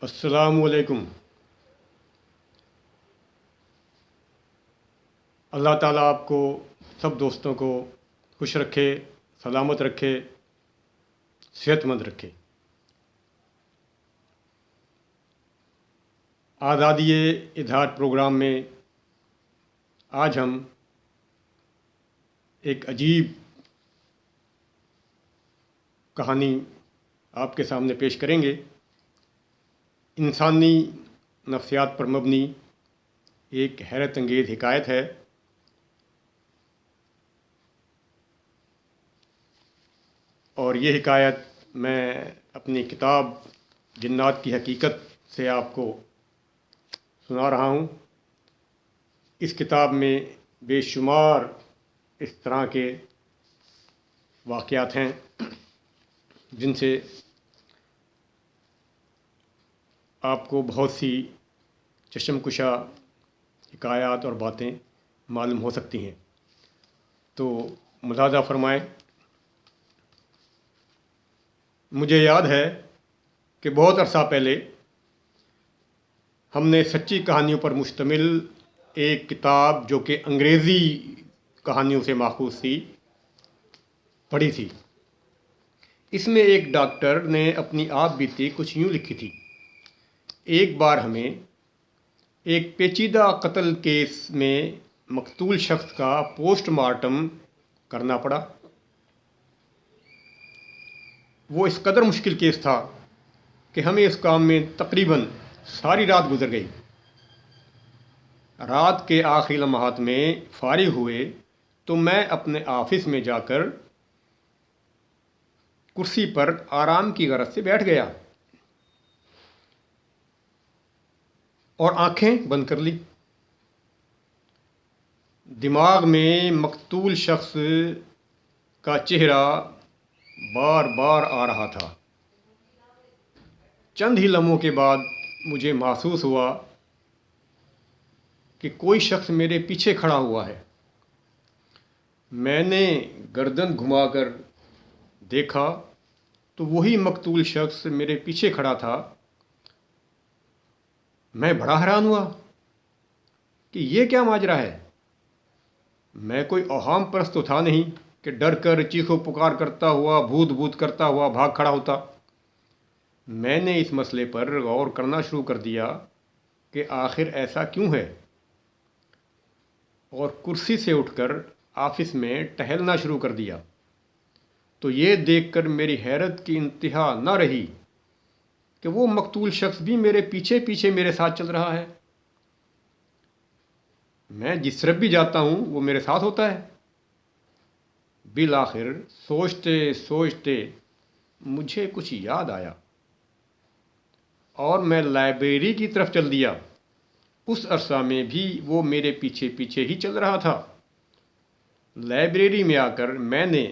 अस्सलामु अलैकुम। अल्लाह ताला आपको सब दोस्तों को खुश रखे, सलामत रखे, सेहतमंद रखे। आज़ादी इज़हार प्रोग्राम में आज हम एक अजीब कहानी आपके सामने पेश करेंगे। इंसानी नफ्सियात पर मबनी एक हैरत अंगेज़ हिकायत है। और ये हिकायत मैं अपनी किताब जिन्नात की हकीकत से आपको सुना रहा हूँ। इस किताब में बेशुमार इस तरह के वाक़यात हैं जिनसे आपको बहुत सी चश्मकुशा हिकायात और बातें मालूम हो सकती हैं। तो मुलाज़ा फरमाएं। मुझे याद है कि बहुत अरसा पहले हमने सच्ची कहानियों पर मुश्तमिल एक किताब जो कि अंग्रेज़ी कहानियों से माखूज़ थी पढ़ी थी। इसमें एक डॉक्टर ने अपनी आप बीती कुछ यूँ लिखी थी। एक बार हमें एक पेचीदा कत्ल केस में मकतूल शख्स का पोस्टमार्टम करना पड़ा। वो इस कदर मुश्किल केस था कि हमें इस काम में तकरीबन सारी रात गुजर गई। रात के आखिरी लम्हात में फारिग हुए तो मैं अपने ऑफिस में जाकर कुर्सी पर आराम की गरज से बैठ गया और आंखें बंद कर ली। दिमाग में मकतूल शख्स का चेहरा बार बार आ रहा था। चंद ही लम्हों के बाद मुझे महसूस हुआ कि कोई शख्स मेरे पीछे खड़ा हुआ है। मैंने गर्दन घुमाकर देखा तो वही मकतूल शख्स मेरे पीछे खड़ा था। मैं बड़ा हैरान हुआ कि ये क्या माजरा है। मैं कोई अवाम परस्त तो था नहीं कि डर कर चीखो पुकार करता हुआ भूत भूत करता हुआ भाग खड़ा होता। मैंने इस मसले पर गौर करना शुरू कर दिया कि आखिर ऐसा क्यों है, और कुर्सी से उठकर ऑफिस में टहलना शुरू कर दिया। तो ये देखकर मेरी हैरत की इंतहा न रही कि वो मकतूल शख्स भी मेरे पीछे पीछे मेरे साथ चल रहा है। मैं जिस तरफ भी जाता हूँ वो मेरे साथ होता है। बिल आखिर सोचते सोचते मुझे कुछ याद आया और मैं लाइब्रेरी की तरफ चल दिया। उस अरसा में भी वो मेरे पीछे पीछे ही चल रहा था। लाइब्रेरी में आकर मैंने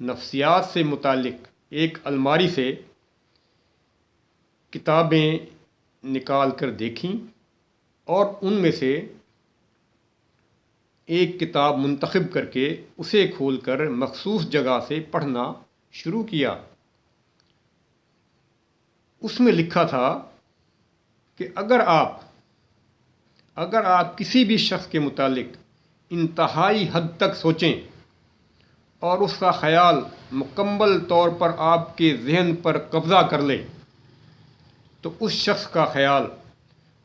नफ्सियात से मुतालिक एक अलमारी से किताबें निकाल कर देखीं और उनमें से एक किताब मुंतखब करके उसे खोलकर मखसूस जगह से पढ़ना शुरू किया। उसमें लिखा था कि अगर आप किसी भी शख्स के मुतालिक इंतहाई हद तक सोचें और उसका ख्याल मुकम्मल तौर पर आपके जहन पर कब्ज़ा कर ले तो उस शख्स का ख्याल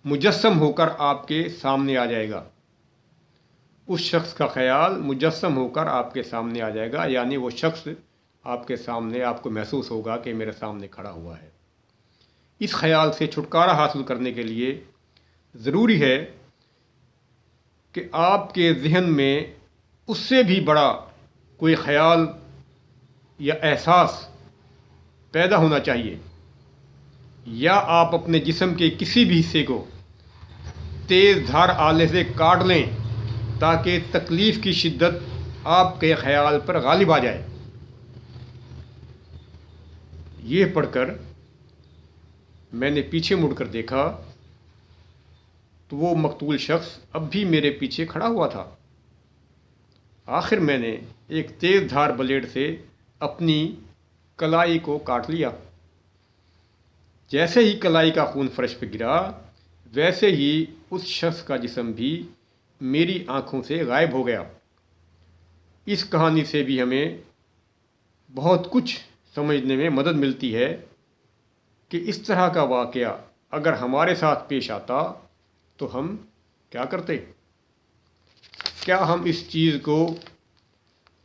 मुजस्सम होकर आपके सामने आ जाएगा। उस शख्स का ख्याल मुजस्सम होकर आपके सामने आ जाएगा, यानी वो शख्स आपके सामने, आपको महसूस होगा कि मेरे सामने खड़ा हुआ है। इस ख्याल से छुटकारा हासिल करने के लिए ज़रूरी है कि आपके जहन में उससे भी बड़ा कोई ख्याल या एहसास पैदा होना चाहिए, या आप अपने जिस्म के किसी भी हिस्से को तेज़ धार आले से काट लें ताकि तकलीफ़ की शिद्दत आपके ख्याल पर गालिब आ जाए। ये पढ़कर मैंने पीछे मुड़कर देखा तो वो मकतूल शख्स अब भी मेरे पीछे खड़ा हुआ था। आखिर मैंने एक तेज़ धार ब्लेड से अपनी कलाई को काट लिया। جیسے ہی کلائی کا خون فرش پہ گرا ویسے ہی اس شخص کا جسم بھی میری آنکھوں سے غائب ہو گیا۔ اس کہانی سے بھی ہمیں بہت کچھ سمجھنے میں مدد ملتی ہے کہ اس طرح کا واقعہ اگر ہمارے ساتھ پیش آتا تو ہم کیا کرتے؟ کیا ہم اس چیز کو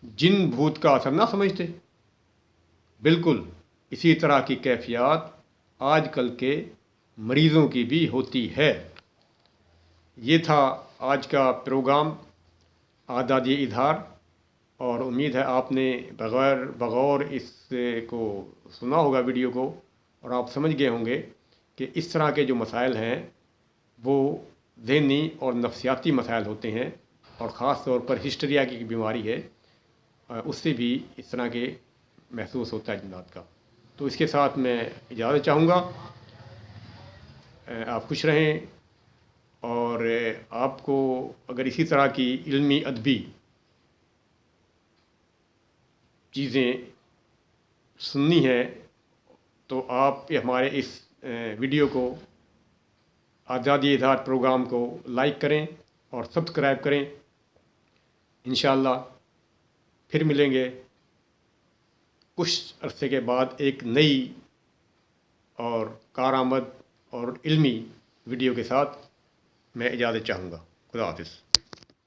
جن بھوت کا اثر نہ سمجھتے؟ بالکل اسی طرح کی کیفیات آج کل کے مریضوں کی بھی ہوتی ہے۔ یہ تھا آج کا پروگرام اعدادی اظہار، اور امید ہے آپ نے بغور اس کو سنا ہوگا ویڈیو کو، اور آپ سمجھ گئے ہوں گے کہ اس طرح کے جو مسائل ہیں وہ ذہنی اور نفسیاتی مسائل ہوتے ہیں، اور خاص طور پر ہسٹریا کی بیماری ہے، اس سے بھی اس طرح کے محسوس ہوتا ہے جنات کا۔ تو اس کے ساتھ میں اجازت چاہوں گا، آپ خوش رہیں، اور آپ کو اگر اسی طرح کی علمی ادبی چیزیں سننی ہیں تو آپ ہمارے اس ویڈیو کو، آزادی اظہار پروگرام کو لائک کریں اور سبسکرائب کریں۔ انشاءاللہ پھر ملیں گے کچھ عرصے کے بعد ایک نئی اور کارآمد اور علمی ویڈیو کے ساتھ۔ میں اجازت چاہوں گا۔ خدا حافظ۔